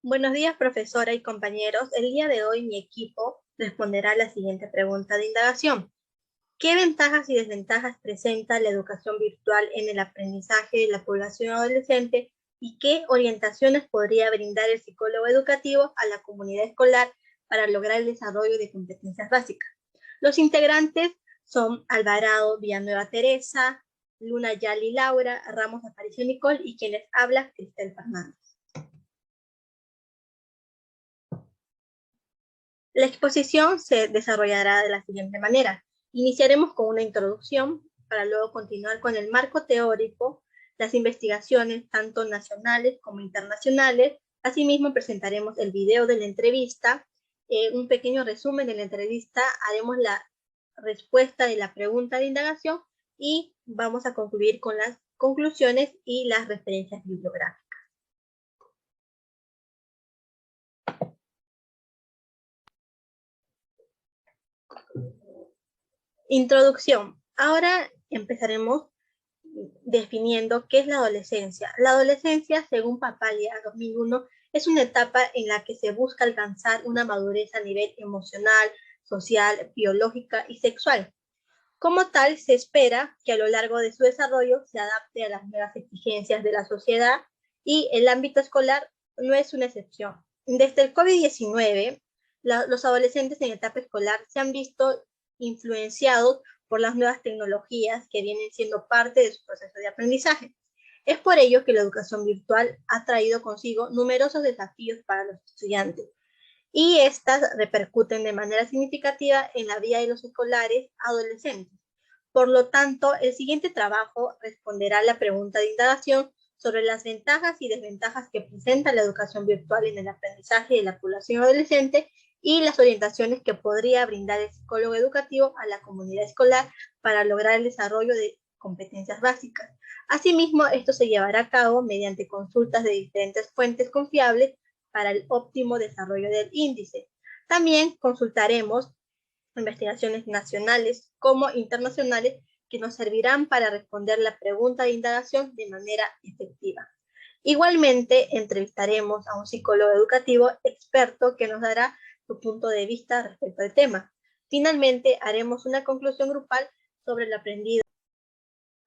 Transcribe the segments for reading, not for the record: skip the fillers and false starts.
Buenos días, profesora y compañeros. El día de hoy mi equipo responderá a la siguiente pregunta de indagación. ¿Qué ventajas y desventajas presenta la educación virtual en el aprendizaje de la población adolescente y qué orientaciones podría brindar el psicólogo educativo a la comunidad escolar para lograr el desarrollo de competencias básicas? Los integrantes son Alvarado Villanueva Teresa, Luna Yali Laura, Ramos Aparicio Nicole y quienes habla Cristel Fernández. La exposición se desarrollará de la siguiente manera. Iniciaremos con una introducción para luego continuar con el marco teórico, las investigaciones tanto nacionales como internacionales. Asimismo, presentaremos el video de la entrevista, un pequeño resumen de la entrevista, haremos la respuesta de la pregunta de indagación y vamos a concluir con las conclusiones y las referencias bibliográficas. Introducción. Ahora empezaremos definiendo qué es la adolescencia. La adolescencia, según Papalia 2001, es una etapa en la que se busca alcanzar una madurez a nivel emocional, social, biológica y sexual. Como tal, se espera que a lo largo de su desarrollo se adapte a las nuevas exigencias de la sociedad y el ámbito escolar no es una excepción. Desde el COVID-19, los adolescentes en etapa escolar se han visto influenciados por las nuevas tecnologías que vienen siendo parte de su proceso de aprendizaje. Es por ello que la educación virtual ha traído consigo numerosos desafíos para los estudiantes y estas repercuten de manera significativa en la vida de los escolares adolescentes. Por lo tanto, el siguiente trabajo responderá a la pregunta de indagación sobre las ventajas y desventajas que presenta la educación virtual en el aprendizaje de la población adolescente y las orientaciones que podría brindar el psicólogo educativo a la comunidad escolar para lograr el desarrollo de competencias básicas. Asimismo, esto se llevará a cabo mediante consultas de diferentes fuentes confiables para el óptimo desarrollo del índice. También consultaremos investigaciones nacionales como internacionales que nos servirán para responder la pregunta de indagación de manera efectiva. Igualmente, entrevistaremos a un psicólogo educativo experto que nos dará su punto de vista respecto al tema. Finalmente, haremos una conclusión grupal sobre el aprendido.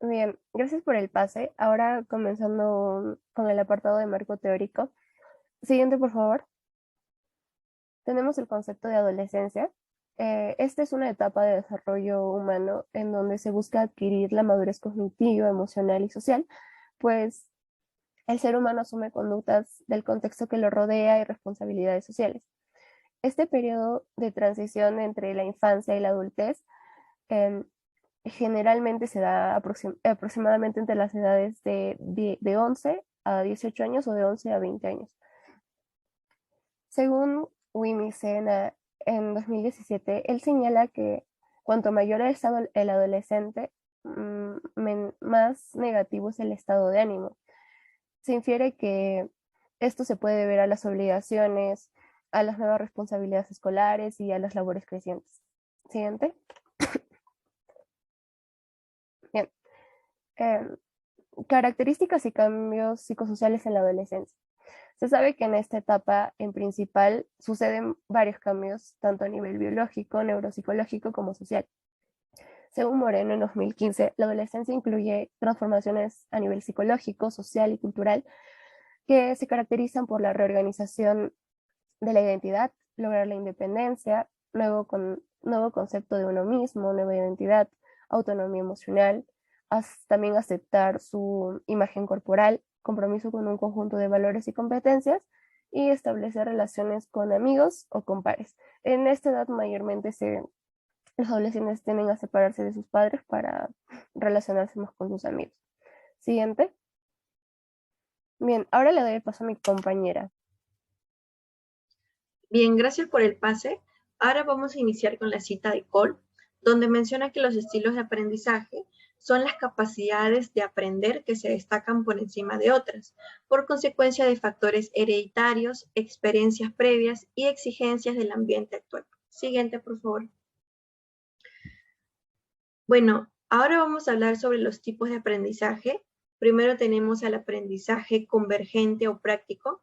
Bien, gracias por el pase. Ahora comenzando con el apartado de marco teórico. Siguiente, por favor. Tenemos el concepto de adolescencia. Esta es una etapa de desarrollo humano en donde se busca adquirir la madurez cognitiva, emocional y social, pues el ser humano asume conductas del contexto que lo rodea y responsabilidades sociales. Este periodo de transición entre la infancia y la adultez generalmente se da aproximadamente entre las edades de 11 a 18 años o de 11 a 20 años. Según Wimicena en 2017, él señala que cuanto mayor es el adolescente, más negativo es el estado de ánimo. Se infiere que esto se puede deber a las obligaciones, a las nuevas responsabilidades escolares y a las labores crecientes. Siguiente. Bien. Características y cambios psicosociales en la adolescencia. Se sabe que en esta etapa, en principal, suceden varios cambios, tanto a nivel biológico, neuropsicológico como social. Según Moreno, en 2015, la adolescencia incluye transformaciones a nivel psicológico, social y cultural que se caracterizan por la reorganización de la identidad, lograr la independencia, nuevo concepto de uno mismo, nueva identidad, autonomía emocional, también aceptar su imagen corporal, compromiso con un conjunto de valores y competencias y establecer relaciones con amigos o con pares. En esta edad mayormente los adolescentes tienden a separarse de sus padres para relacionarse más con sus amigos. Siguiente. Bien, ahora le doy el paso a mi compañera. Bien, gracias por el pase. Ahora vamos a iniciar con la cita de Cole, donde menciona que los estilos de aprendizaje son las capacidades de aprender que se destacan por encima de otras, por consecuencia de factores hereditarios, experiencias previas y exigencias del ambiente actual. Siguiente, por favor. Bueno, ahora vamos a hablar sobre los tipos de aprendizaje. Primero tenemos al aprendizaje convergente o práctico.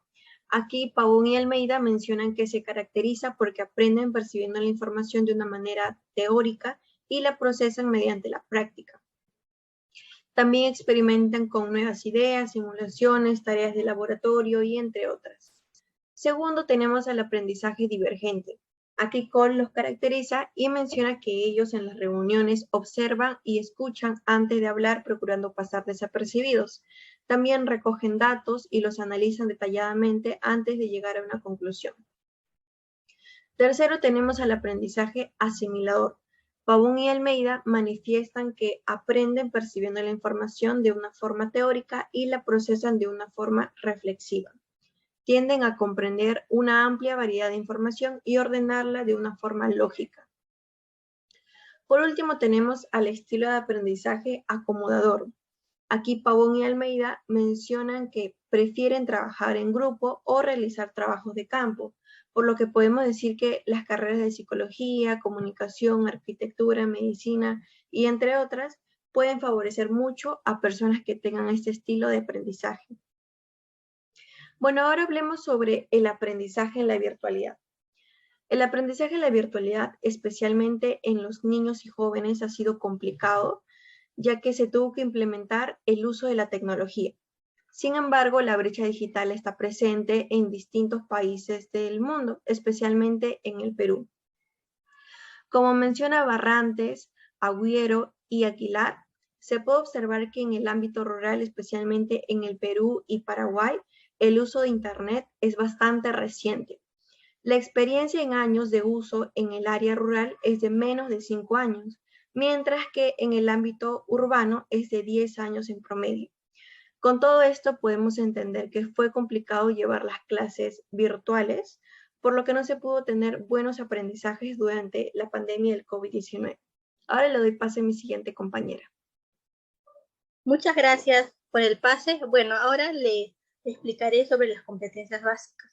Aquí Pavón y Almeida mencionan que se caracteriza porque aprenden percibiendo la información de una manera teórica y la procesan mediante la práctica. También experimentan con nuevas ideas, simulaciones, tareas de laboratorio y entre otras. Segundo, tenemos el aprendizaje divergente. Aquí Cole los caracteriza y menciona que ellos en las reuniones observan y escuchan antes de hablar, procurando pasar desapercibidos. También recogen datos y los analizan detalladamente antes de llegar a una conclusión. Tercero, tenemos al aprendizaje asimilador. Pavón y Almeida manifiestan que aprenden percibiendo la información de una forma teórica y la procesan de una forma reflexiva. Tienden a comprender una amplia variedad de información y ordenarla de una forma lógica. Por último, tenemos al estilo de aprendizaje acomodador. Aquí Pavón y Almeida mencionan que prefieren trabajar en grupo o realizar trabajos de campo, por lo que podemos decir que las carreras de psicología, comunicación, arquitectura, medicina y entre otras pueden favorecer mucho a personas que tengan este estilo de aprendizaje. Bueno, ahora hablemos sobre el aprendizaje en la virtualidad. El aprendizaje en la virtualidad, especialmente en los niños y jóvenes, ha sido complicado, ya que se tuvo que implementar el uso de la tecnología. Sin embargo, la brecha digital está presente en distintos países del mundo, especialmente en el Perú. Como menciona Barrantes, Agüero y Aguilar, se puede observar que en el ámbito rural, especialmente en el Perú y Paraguay, el uso de Internet es bastante reciente. La experiencia en años de uso en el área rural es de menos de 5 años, mientras que en el ámbito urbano es de 10 años en promedio. Con todo esto podemos entender que fue complicado llevar las clases virtuales, por lo que no se pudo tener buenos aprendizajes durante la pandemia del COVID-19. Ahora le doy pase a mi siguiente compañera. Muchas gracias por el pase. Bueno, ahora le explicaré sobre las competencias básicas.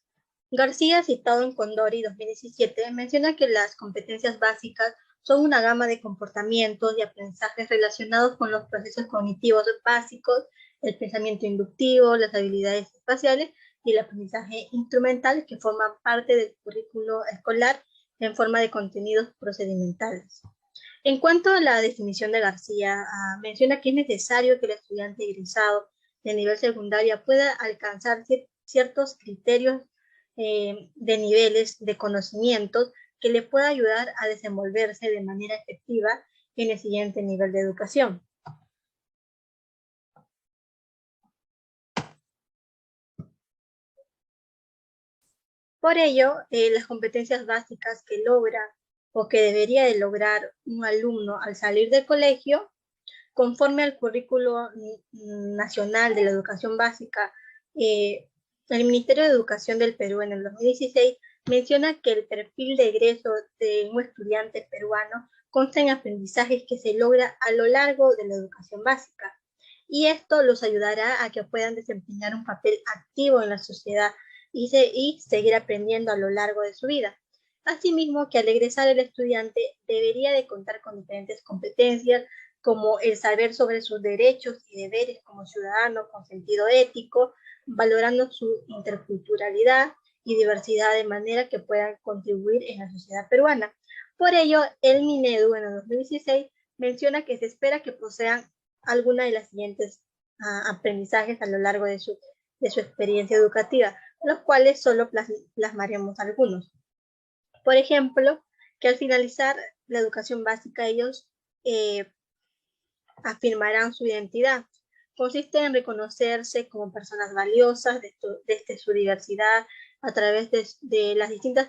García, citado en Condori 2017, menciona que las competencias básicas son una gama de comportamientos y aprendizajes relacionados con los procesos cognitivos básicos, el pensamiento inductivo, las habilidades espaciales y el aprendizaje instrumental que forman parte del currículo escolar en forma de contenidos procedimentales. En cuanto a la definición de García, menciona que es necesario que el estudiante egresado de nivel secundaria pueda alcanzar ciertos criterios de niveles de conocimientos que le pueda ayudar a desenvolverse de manera efectiva en el siguiente nivel de educación. Por ello, las competencias básicas que logra o que debería de lograr un alumno al salir del colegio, conforme al currículo nacional de la educación básica, el Ministerio de Educación del Perú en el 2016 menciona que el perfil de egreso de un estudiante peruano consta en aprendizajes que se logra a lo largo de la educación básica, y esto los ayudará a que puedan desempeñar un papel activo en la sociedad y seguir aprendiendo a lo largo de su vida. Asimismo, que al egresar el estudiante debería de contar con diferentes competencias, como el saber sobre sus derechos y deberes como ciudadano con sentido ético, valorando su interculturalidad y diversidad de manera que puedan contribuir en la sociedad peruana. Por ello, el Minedu en el 2016 menciona que se espera que posean alguna de las siguientes aprendizajes a lo largo de su experiencia educativa, los cuales solo plasmaremos algunos. Por ejemplo, que al finalizar la educación básica ellos afirmarán su identidad. Consiste en reconocerse como personas valiosas desde su diversidad a través de las distintas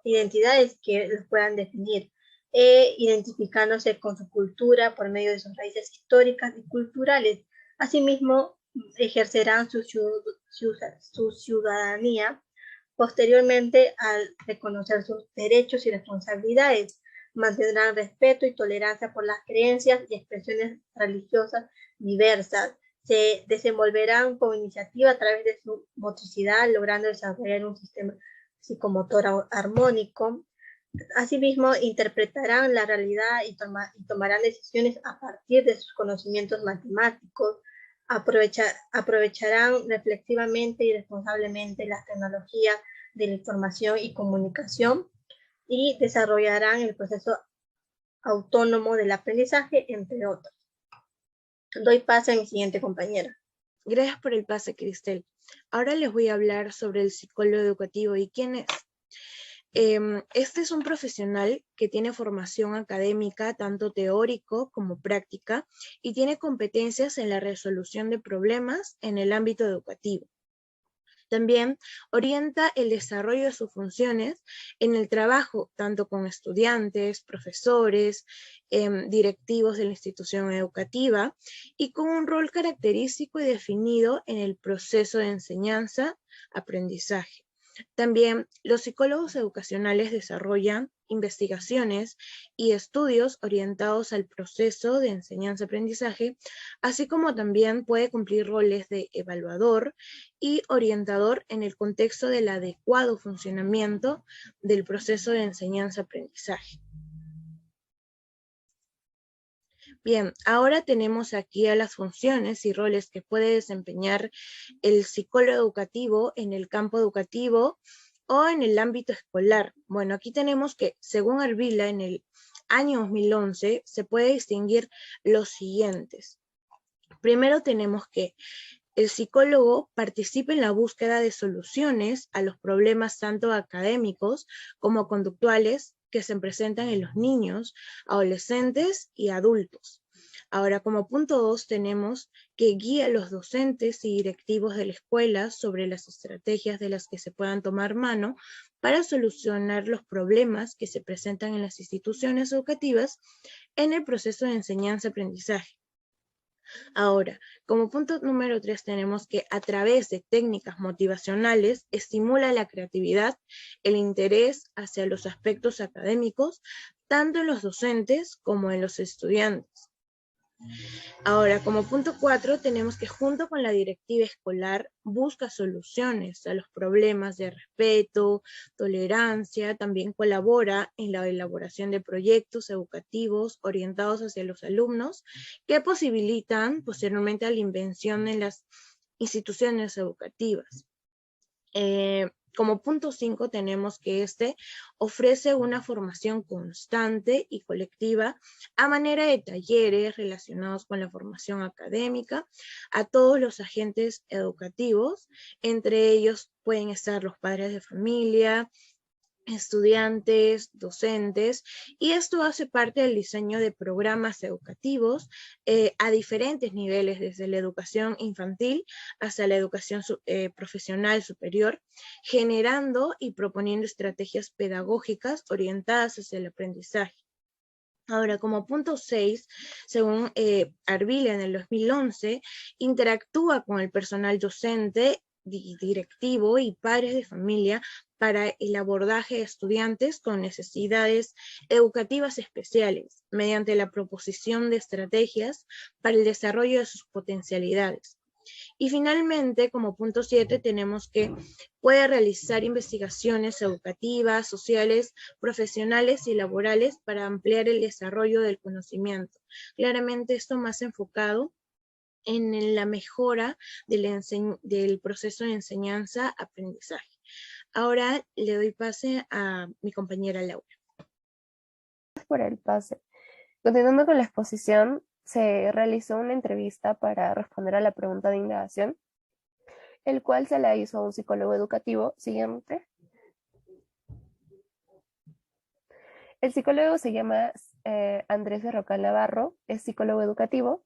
identidades que los puedan definir, identificándose con su cultura por medio de sus raíces históricas y culturales. Asimismo, ejercerán su ciudadanía posteriormente al reconocer sus derechos y responsabilidades. Mantendrán respeto y tolerancia por las creencias y expresiones religiosas diversas. Se desenvolverán con iniciativa a través de su motricidad, logrando desarrollar un sistema psicomotor armónico. Asimismo, interpretarán la realidad y tomarán decisiones a partir de sus conocimientos matemáticos. aprovecharán reflexivamente y responsablemente las tecnologías de la información y comunicación y desarrollarán el proceso autónomo del aprendizaje, entre otros. Doy paso a mi siguiente compañera. Gracias por el pase, Cristel. Ahora les voy a hablar sobre el psicólogo educativo y quién es. Este es un profesional que tiene formación académica, tanto teórico como práctica, y tiene competencias en la resolución de problemas en el ámbito educativo. También orienta el desarrollo de sus funciones en el trabajo, tanto con estudiantes, profesores, directivos de la institución educativa, y con un rol característico y definido en el proceso de enseñanza-aprendizaje. También los psicólogos educacionales desarrollan investigaciones y estudios orientados al proceso de enseñanza-aprendizaje, así como también puede cumplir roles de evaluador y orientador en el contexto del adecuado funcionamiento del proceso de enseñanza-aprendizaje. Bien, ahora tenemos aquí a las funciones y roles que puede desempeñar el psicólogo educativo en el campo educativo o en el ámbito escolar. Bueno, aquí tenemos que, según Arvila, en el año 2011 se puede distinguir los siguientes. Primero tenemos que el psicólogo participa en la búsqueda de soluciones a los problemas tanto académicos como conductuales que se presentan en los niños, adolescentes y adultos. Ahora, como punto 2, tenemos que guía a los docentes y directivos de la escuela sobre las estrategias de las que se puedan tomar mano para solucionar los problemas que se presentan en las instituciones educativas en el proceso de enseñanza-aprendizaje. Ahora, como punto número 3 tenemos que a través de técnicas motivacionales estimula la creatividad, el interés hacia los aspectos académicos, tanto en los docentes como en los estudiantes. Ahora, como punto 4 tenemos que junto con la directiva escolar busca soluciones a los problemas de respeto, tolerancia, también colabora en la elaboración de proyectos educativos orientados hacia los alumnos que posibilitan posteriormente la invención en las instituciones educativas. Como punto 5 tenemos que ofrece una formación constante y colectiva a manera de talleres relacionados con la formación académica a todos los agentes educativos. Entre ellos pueden estar los padres de familia, estudiantes, docentes, y esto hace parte del diseño de programas educativos a diferentes niveles, desde la educación infantil hasta la educación profesional superior, generando y proponiendo estrategias pedagógicas orientadas hacia el aprendizaje. Ahora, como punto 6, según Arvila en el 2011, interactúa con el personal docente, directivo y padres de familia para el abordaje de estudiantes con necesidades educativas especiales, mediante la proposición de estrategias para el desarrollo de sus potencialidades. Y finalmente, como punto 7, tenemos que puede realizar investigaciones educativas, sociales, profesionales y laborales para ampliar el desarrollo del conocimiento. Claramente esto más enfocado en la mejora del proceso de enseñanza-aprendizaje. Ahora le doy pase a mi compañera Laura. Gracias por el pase. Continuando con la exposición, se realizó una entrevista para responder a la pregunta de indagación, el cual se la hizo a un psicólogo educativo. Siguiente. El psicólogo se llama Andrés Berrocal Navarro, es psicólogo educativo,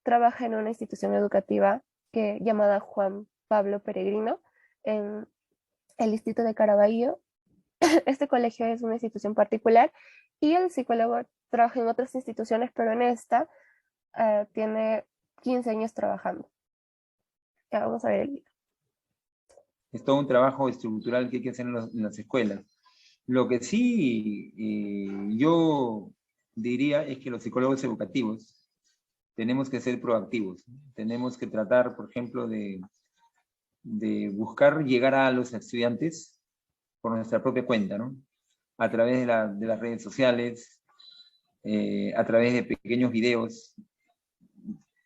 trabaja en una institución educativa llamada Juan Pablo Peregrino, en el distrito de Caraballo. Este colegio es una institución particular y el psicólogo trabaja en otras instituciones, pero en esta tiene 15 años trabajando. Ya vamos a ver el video. Es todo un trabajo estructural que hay que hacer en las escuelas. Lo que sí yo diría es que los psicólogos educativos tenemos que ser proactivos. Tenemos que tratar, por ejemplo, de buscar llegar a los estudiantes por nuestra propia cuenta, ¿no? A través de las redes sociales, a través de pequeños videos,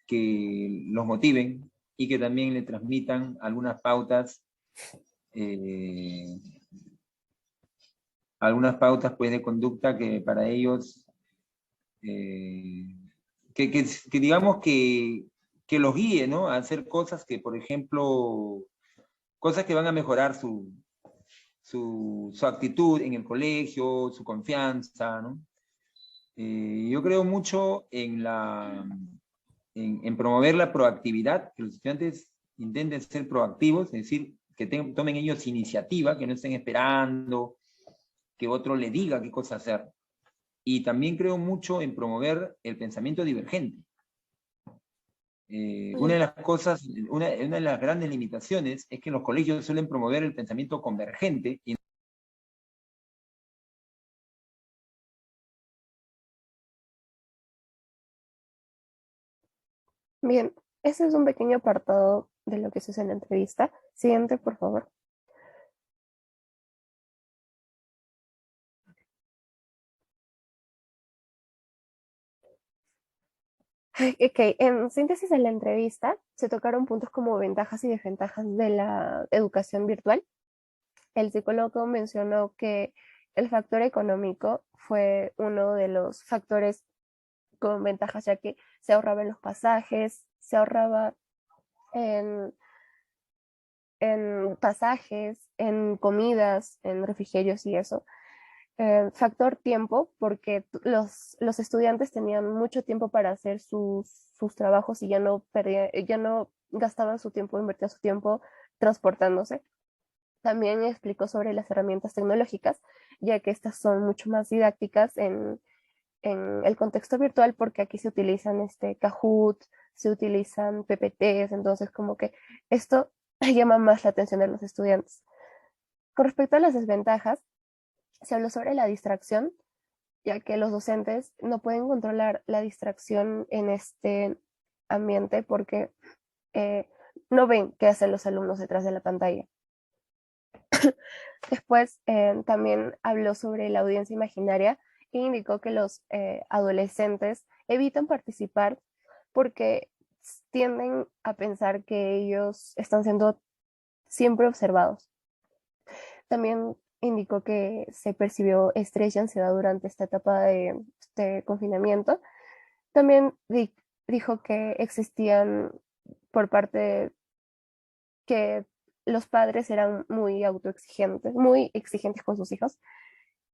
que los motiven y que también le transmitan algunas pautas pues, de conducta que para ellos, que digamos que los guíe, ¿no? A hacer cosas que, por ejemplo, cosas que van a mejorar su actitud en el colegio, su confianza, ¿no? Yo creo mucho en promover la proactividad, que los estudiantes intenten ser proactivos, es decir, que tomen ellos iniciativa, que no estén esperando que otro le diga qué cosa hacer. Y también creo mucho en promover el pensamiento divergente. Una de las cosas, una de las grandes limitaciones es que en los colegios suelen promover el pensamiento convergente. Bien, ese es un pequeño apartado de lo que se hace en la entrevista. Siguiente, por favor. Ok, en síntesis de la entrevista se tocaron puntos como ventajas y desventajas de la educación virtual. El psicólogo mencionó que el factor económico fue uno de los factores con ventajas, ya que se ahorraba en los pasajes, se ahorraba en, en pasajes, en comidas, en refrigerios y eso. Factor tiempo, porque los estudiantes tenían mucho tiempo para hacer sus trabajos y ya no gastaban su tiempo, invertían su tiempo transportándose. También explicó sobre las herramientas tecnológicas, ya que estas son mucho más didácticas en el contexto virtual, porque aquí se utilizan Kahoot, se utilizan PPTs, entonces como que esto llama más la atención de los estudiantes. Con respecto a las desventajas, se habló sobre la distracción, ya que los docentes no pueden controlar la distracción en este ambiente porque no ven qué hacen los alumnos detrás de la pantalla. Después también habló sobre la audiencia imaginaria e indicó que los adolescentes evitan participar porque tienden a pensar que ellos están siendo siempre observados. También indicó que se percibió estrés y ansiedad durante esta etapa de confinamiento. También dijo que existían por parte que los padres eran muy autoexigentes, muy exigentes con sus hijos,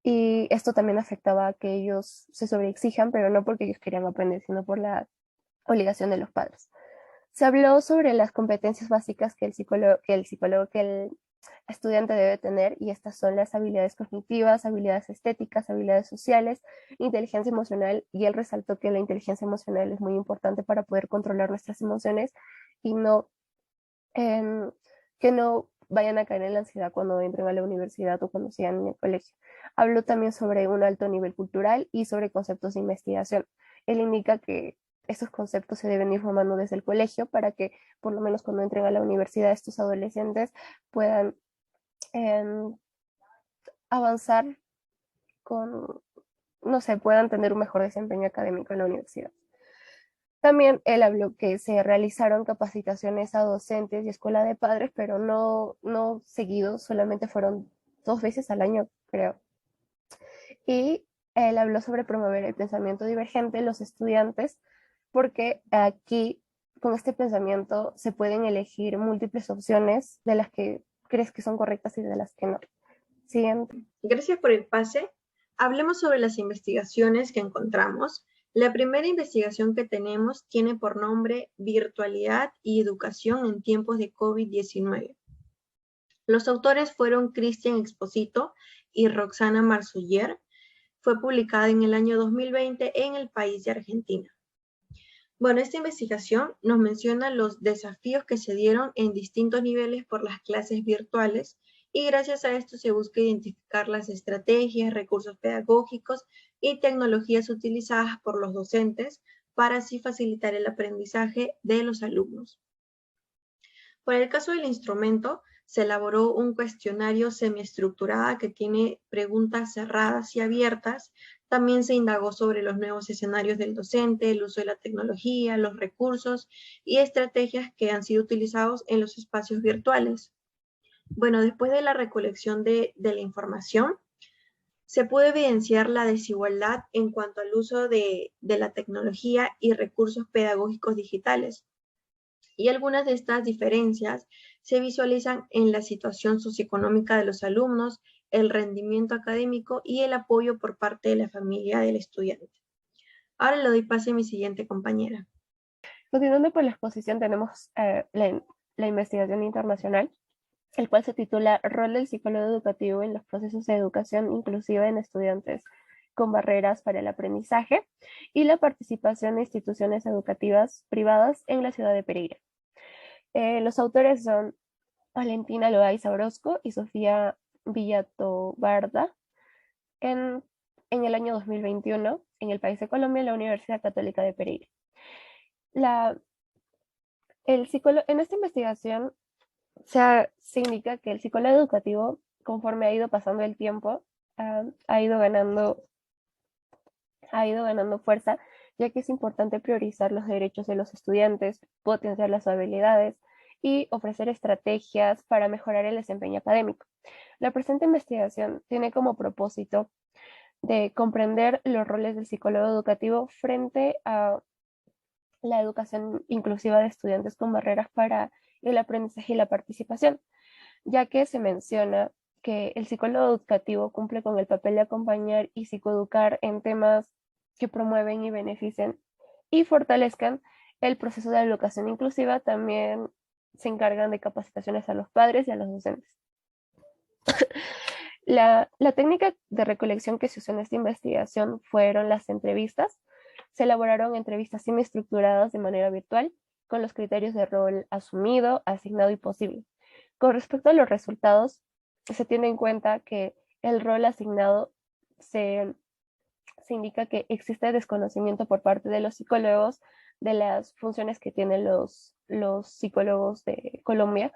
y esto también afectaba a que ellos se sobreexijan, pero no porque ellos querían aprender, sino por la obligación de los padres. Se habló sobre las competencias básicas que el estudiante debe tener, y estas son las habilidades cognitivas, habilidades estéticas, habilidades sociales, inteligencia emocional, y él resaltó que la inteligencia emocional es muy importante para poder controlar nuestras emociones y que no vayan a caer en la ansiedad cuando entren a la universidad o cuando sigan en el colegio. Habló también sobre un alto nivel cultural y sobre conceptos de investigación. Él indica que estos conceptos se deben ir formando desde el colegio para que por lo menos cuando entren a la universidad estos adolescentes puedan avanzar no sé, puedan tener un mejor desempeño académico en la universidad. También él habló que se realizaron capacitaciones a docentes y escuela de padres, pero no seguidos, solamente fueron 2 veces al año, creo. Y él habló sobre promover el pensamiento divergente en los estudiantes, porque aquí, con este pensamiento, se pueden elegir múltiples opciones de las que crees que son correctas y de las que no. Siguiente. Gracias por el pase. Hablemos sobre las investigaciones que encontramos. La primera investigación que tenemos tiene por nombre Virtualidad y Educación en tiempos de COVID-19. Los autores fueron Cristian Exposito y Roxana Marsuller. Fue publicada en el año 2020 en el país de Argentina. Bueno, esta investigación nos menciona los desafíos que se dieron en distintos niveles por las clases virtuales, y gracias a esto se busca identificar las estrategias, recursos pedagógicos y tecnologías utilizadas por los docentes para así facilitar el aprendizaje de los alumnos. Por el caso del instrumento, se elaboró un cuestionario semiestructurado que tiene preguntas cerradas y abiertas, También se indagó sobre los nuevos escenarios del docente, el uso de la tecnología, los recursos y estrategias que han sido utilizados en los espacios virtuales. Bueno, después de la recolección de la información, se puede evidenciar la desigualdad en cuanto al uso de la tecnología y recursos pedagógicos digitales. Y algunas de estas diferencias se visualizan en la situación socioeconómica de los alumnos, el rendimiento académico y el apoyo por parte de la familia del estudiante. Ahora le doy pase a mi siguiente compañera. Continuando por la exposición, tenemos la investigación internacional, el cual se titula Rol del psicólogo educativo en los procesos de educación inclusiva en estudiantes con barreras para el aprendizaje y la participación de instituciones educativas privadas en la ciudad de Pereira. Los autores son Valentina Loaiza Orozco y Sofía Villatobarda. En el año 2021, en el país de Colombia, en la Universidad Católica de Pereira. En esta investigación se indica que el psicólogo educativo, conforme ha ido pasando el tiempo, ha ido ganando fuerza, ya que es importante priorizar los derechos de los estudiantes, potenciar las habilidades y ofrecer estrategias para mejorar el desempeño académico. La presente investigación tiene como propósito de comprender los roles del psicólogo educativo frente a la educación inclusiva de estudiantes con barreras para el aprendizaje y la participación, ya que se menciona que el psicólogo educativo cumple con el papel de acompañar y psicoeducar en temas que promueven y beneficien y fortalezcan el proceso de educación inclusiva. También se encargan de capacitaciones a los padres y a los docentes. La técnica de recolección que se usó en esta investigación fueron las entrevistas. Se elaboraron entrevistas semiestructuradas de manera virtual con los criterios de rol asumido, asignado y posible. Con respecto a los resultados, se tiene en cuenta que el rol asignado se indica que existe desconocimiento por parte de los psicólogos de las funciones que tienen los psicólogos de Colombia.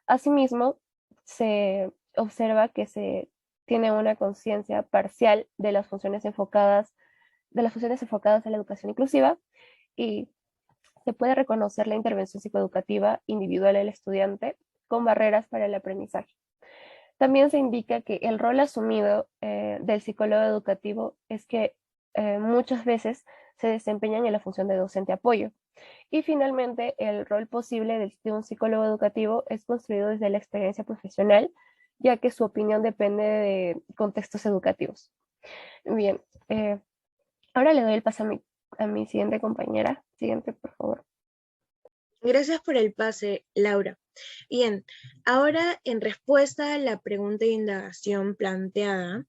Asimismo, se observa que se tiene una conciencia parcial de las funciones enfocadas a la educación inclusiva y se puede reconocer la intervención psicoeducativa individual del estudiante con barreras para el aprendizaje. También se indica que el rol asumido del psicólogo educativo es que muchas veces se desempeñan en la función de docente apoyo. Y finalmente, el rol posible de un psicólogo educativo es construido desde la experiencia profesional, ya que su opinión depende de contextos educativos. Bien, ahora le doy el paso a mi siguiente compañera. Siguiente, por favor. Gracias por el pase, Laura. Bien, ahora en respuesta a la pregunta de indagación planteada,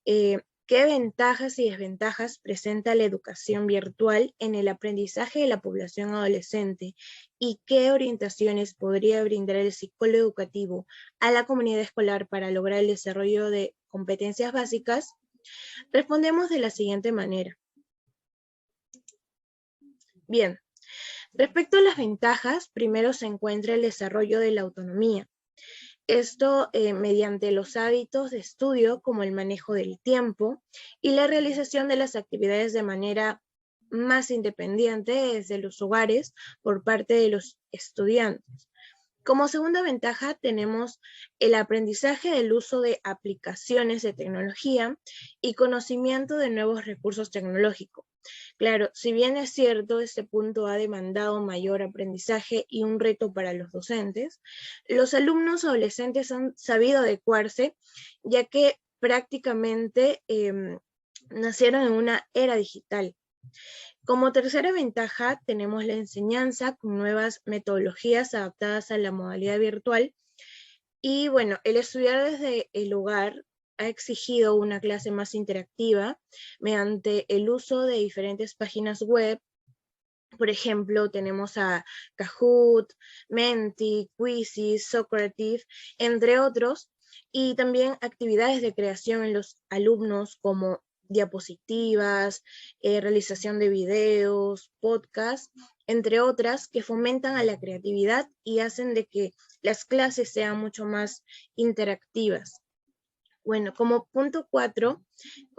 ¿qué ventajas y desventajas presenta la educación virtual en el aprendizaje de la población adolescente y qué orientaciones podría brindar el psicólogo educativo a la comunidad escolar para lograr el desarrollo de competencias básicas? Respondemos de la siguiente manera. Bien, respecto a las ventajas, primero se encuentra el desarrollo de la autonomía. Esto mediante los hábitos de estudio como el manejo del tiempo y la realización de las actividades de manera más independiente desde los hogares por parte de los estudiantes. Como segunda ventaja tenemos el aprendizaje del uso de aplicaciones de tecnología y conocimiento de nuevos recursos tecnológicos. Claro, si bien es cierto, este punto ha demandado mayor aprendizaje y un reto para los docentes, los alumnos adolescentes han sabido adecuarse, ya que prácticamente nacieron en una era digital. Como tercera ventaja, tenemos la enseñanza con nuevas metodologías adaptadas a la modalidad virtual. Y bueno, el estudiar desde el hogar ha exigido una clase más interactiva mediante el uso de diferentes páginas web. Por ejemplo, tenemos a Kahoot, Menti, Quizzes, Socrative, entre otros, y también actividades de creación en los alumnos como diapositivas, realización de videos, podcasts, entre otras, que fomentan a la creatividad y hacen de que las clases sean mucho más interactivas. Bueno, como punto 4,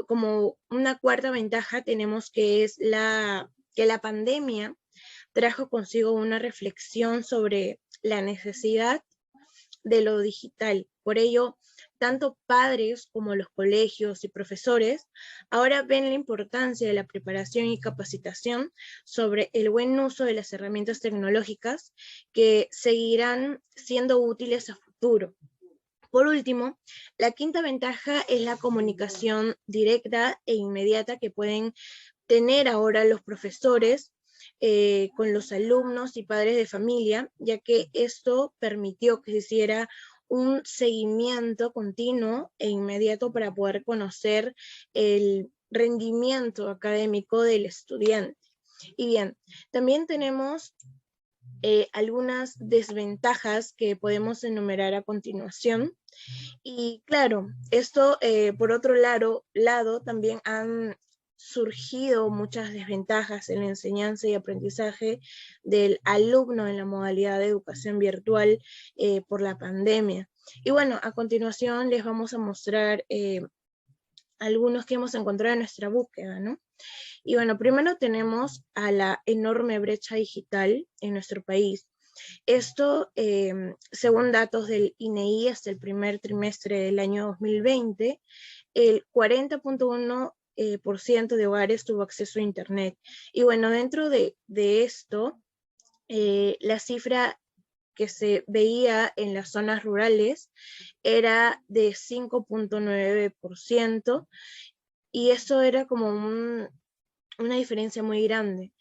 como una cuarta ventaja tenemos que es que la pandemia trajo consigo una reflexión sobre la necesidad de lo digital. Por ello, tanto padres como los colegios y profesores ahora ven la importancia de la preparación y capacitación sobre el buen uso de las herramientas tecnológicas que seguirán siendo útiles a futuro. Por último, la quinta ventaja es la comunicación directa e inmediata que pueden tener ahora los profesores con los alumnos y padres de familia, ya que esto permitió que se hiciera un seguimiento continuo e inmediato para poder conocer el rendimiento académico del estudiante. Y bien, también tenemos algunas desventajas que podemos enumerar a continuación. Y claro, esto por otro lado también han surgido muchas desventajas en la enseñanza y aprendizaje del alumno en la modalidad de educación virtual por la pandemia. Y bueno, a continuación les vamos a mostrar algunos que hemos encontrado en nuestra búsqueda, ¿no? Y bueno, primero tenemos a la enorme brecha digital en nuestro país. Esto, según datos del INEI, hasta el primer trimestre del año 2020, el 40.1% de hogares tuvo acceso a Internet. Y bueno, dentro de esto, la cifra que se veía en las zonas rurales era de 5.9%, y eso era como una diferencia muy grande.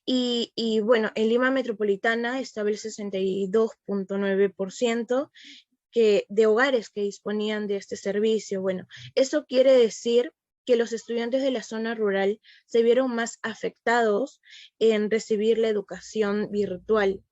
Y bueno, en Lima Metropolitana estaba el 62.9% de hogares que disponían de este servicio. Bueno, eso quiere decir que los estudiantes de la zona rural se vieron más afectados en recibir la educación virtual.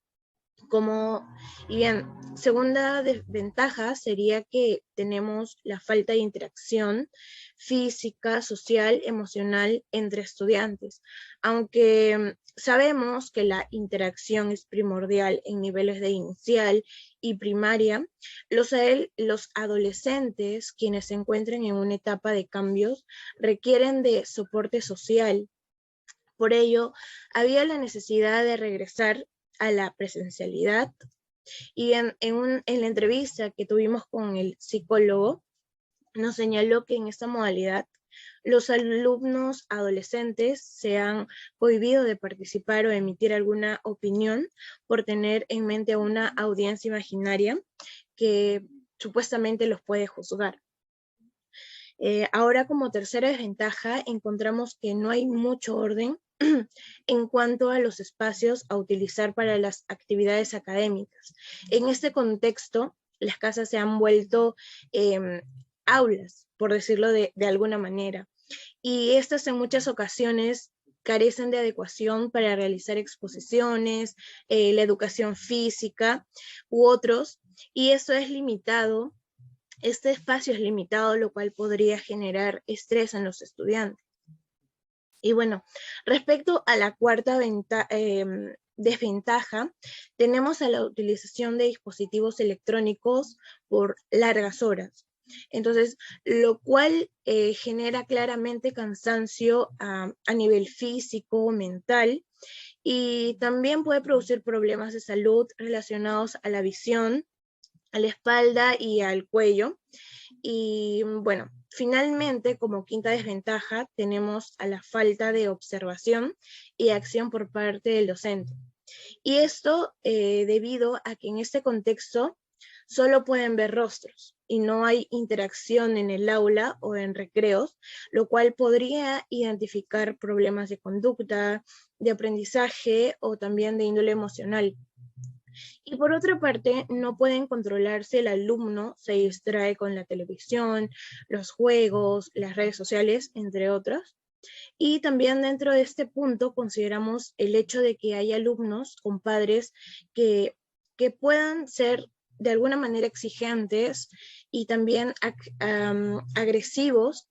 Y bien, segunda desventaja sería que tenemos la falta de interacción física, social, emocional entre estudiantes. Aunque sabemos que la interacción es primordial en niveles de inicial y primaria, los adolescentes, quienes se encuentran en una etapa de cambios, requieren de soporte social. Por ello, había la necesidad de regresar a la presencialidad. Y en la entrevista que tuvimos con el psicólogo, nos señaló que en esta modalidad los alumnos adolescentes se han cohibido de participar o emitir alguna opinión por tener en mente una audiencia imaginaria que supuestamente los puede juzgar. Ahora, como tercera desventaja, encontramos que no hay mucho orden en cuanto a los espacios a utilizar para las actividades académicas. En este contexto, las casas se han vuelto aulas, por decirlo de alguna manera, y estas en muchas ocasiones carecen de adecuación para realizar exposiciones, la educación física u otros, y eso es limitado. Este espacio es limitado, lo cual podría generar estrés en los estudiantes. Y bueno, respecto a la cuarta desventaja, tenemos a la utilización de dispositivos electrónicos por largas horas. Entonces, lo cual genera claramente cansancio a nivel físico, mental, y también puede producir problemas de salud relacionados a la visión, a la espalda y al cuello. Y bueno, finalmente, como quinta desventaja, tenemos a la falta de observación y acción por parte del docente. Y esto debido a que en este contexto solo pueden ver rostros y no hay interacción en el aula o en recreos, lo cual podría identificar problemas de conducta, de aprendizaje o también de índole emocional. Y por otra parte, no pueden controlarse, el alumno se distrae con la televisión, los juegos, las redes sociales, entre otros. Y también dentro de este punto consideramos el hecho de que hay alumnos con padres que puedan ser de alguna manera exigentes y también agresivos,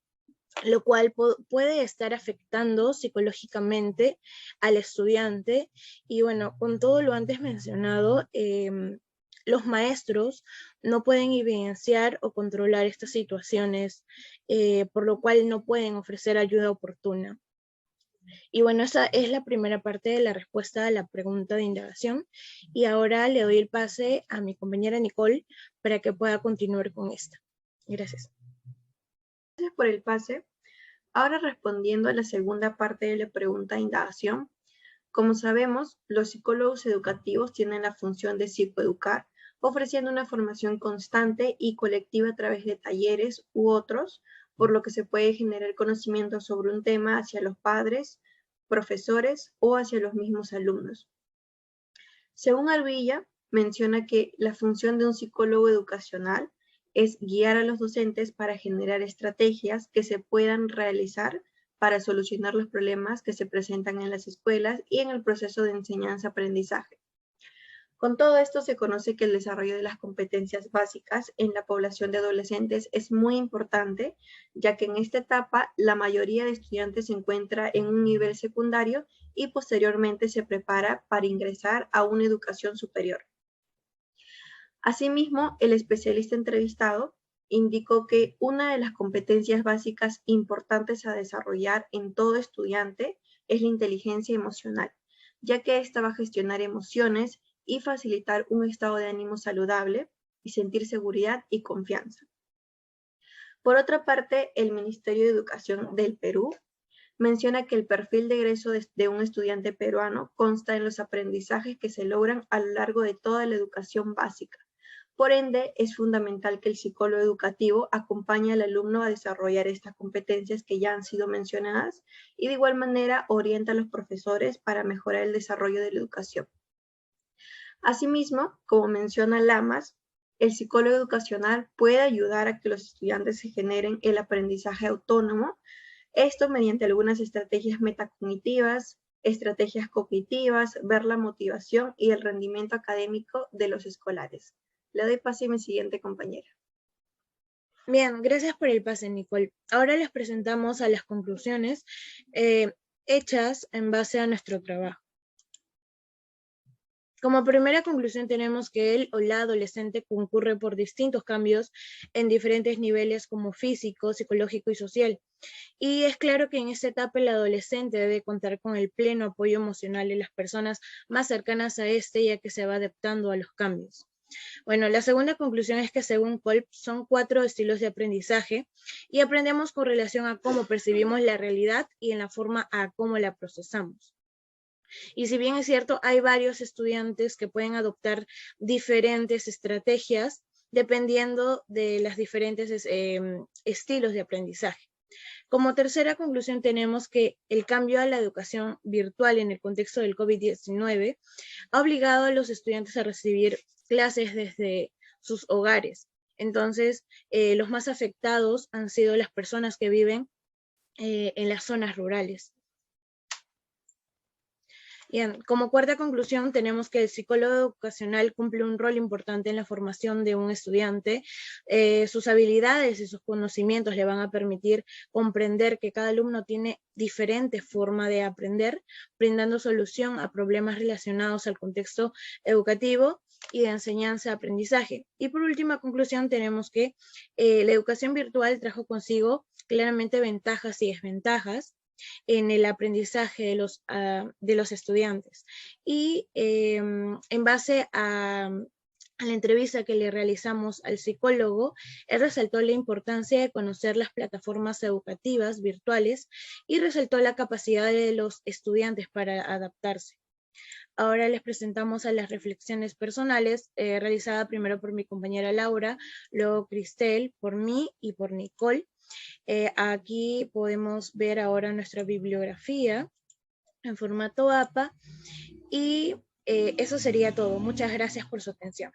lo cual puede estar afectando psicológicamente al estudiante. Y bueno, con todo lo antes mencionado, los maestros no pueden evidenciar o controlar estas situaciones, por lo cual no pueden ofrecer ayuda oportuna. Y bueno, esa es la primera parte de la respuesta a la pregunta de indagación. Y ahora le doy el pase a mi compañera Nicole para que pueda continuar con esta. Gracias. Gracias por el pase. Ahora respondiendo a la segunda parte de la pregunta de indagación. Como sabemos, los psicólogos educativos tienen la función de psicoeducar, ofreciendo una formación constante y colectiva a través de talleres u otros, por lo que se puede generar conocimiento sobre un tema hacia los padres, profesores o hacia los mismos alumnos. Según Arbilla, menciona que la función de un psicólogo educacional es guiar a los docentes para generar estrategias que se puedan realizar para solucionar los problemas que se presentan en las escuelas y en el proceso de enseñanza-aprendizaje. Con todo esto se conoce que el desarrollo de las competencias básicas en la población de adolescentes es muy importante, ya que en esta etapa la mayoría de estudiantes se encuentra en un nivel secundario y posteriormente se prepara para ingresar a una educación superior. Asimismo, el especialista entrevistado indicó que una de las competencias básicas importantes a desarrollar en todo estudiante es la inteligencia emocional, ya que esta va a gestionar emociones y facilitar un estado de ánimo saludable y sentir seguridad y confianza. Por otra parte, el Ministerio de Educación del Perú menciona que el perfil de egreso de un estudiante peruano consta en los aprendizajes que se logran a lo largo de toda la educación básica. Por ende, es fundamental que el psicólogo educativo acompañe al alumno a desarrollar estas competencias que ya han sido mencionadas y de igual manera orienta a los profesores para mejorar el desarrollo de la educación. Asimismo, como menciona Lamas, el psicólogo educacional puede ayudar a que los estudiantes se generen el aprendizaje autónomo, esto mediante algunas estrategias metacognitivas, estrategias cognitivas, ver la motivación y el rendimiento académico de los escolares. Le doy pase a mi siguiente compañera. Bien, gracias por el pase, Nicole. Ahora les presentamos a las conclusiones hechas en base a nuestro trabajo. Como primera conclusión tenemos que él o la adolescente concurre por distintos cambios en diferentes niveles como físico, psicológico y social. Y es claro que en esta etapa el adolescente debe contar con el pleno apoyo emocional de las personas más cercanas a ya que se va adaptando a los cambios. Bueno, la segunda conclusión es que según Kolb son 4 estilos de aprendizaje y aprendemos con relación a cómo percibimos la realidad y en la forma a cómo la procesamos. Y si bien es cierto, hay varios estudiantes que pueden adoptar diferentes estrategias dependiendo de los diferentes estilos de aprendizaje. Como tercera conclusión tenemos que el cambio a la educación virtual en el contexto del COVID-19 ha obligado a los estudiantes a recibir clases desde sus hogares. Entonces, los más afectados han sido las personas que viven en las zonas rurales. Bien, como cuarta conclusión tenemos que el psicólogo educacional cumple un rol importante en la formación de un estudiante. Sus habilidades y sus conocimientos le van a permitir comprender que cada alumno tiene diferente forma de aprender, brindando solución a problemas relacionados al contexto educativo y de enseñanza-aprendizaje. Y por última conclusión tenemos que la educación virtual trajo consigo claramente ventajas y desventajas en el aprendizaje de los estudiantes. Y en base a la entrevista que le realizamos al psicólogo, él resaltó la importancia de conocer las plataformas educativas virtuales y resaltó la capacidad de los estudiantes para adaptarse. Ahora les presentamos a las reflexiones personales, realizadas primero por mi compañera Laura, luego Cristel, por mí y por Nicole. Aquí podemos ver ahora nuestra bibliografía en formato APA y eso sería todo. Muchas gracias por su atención.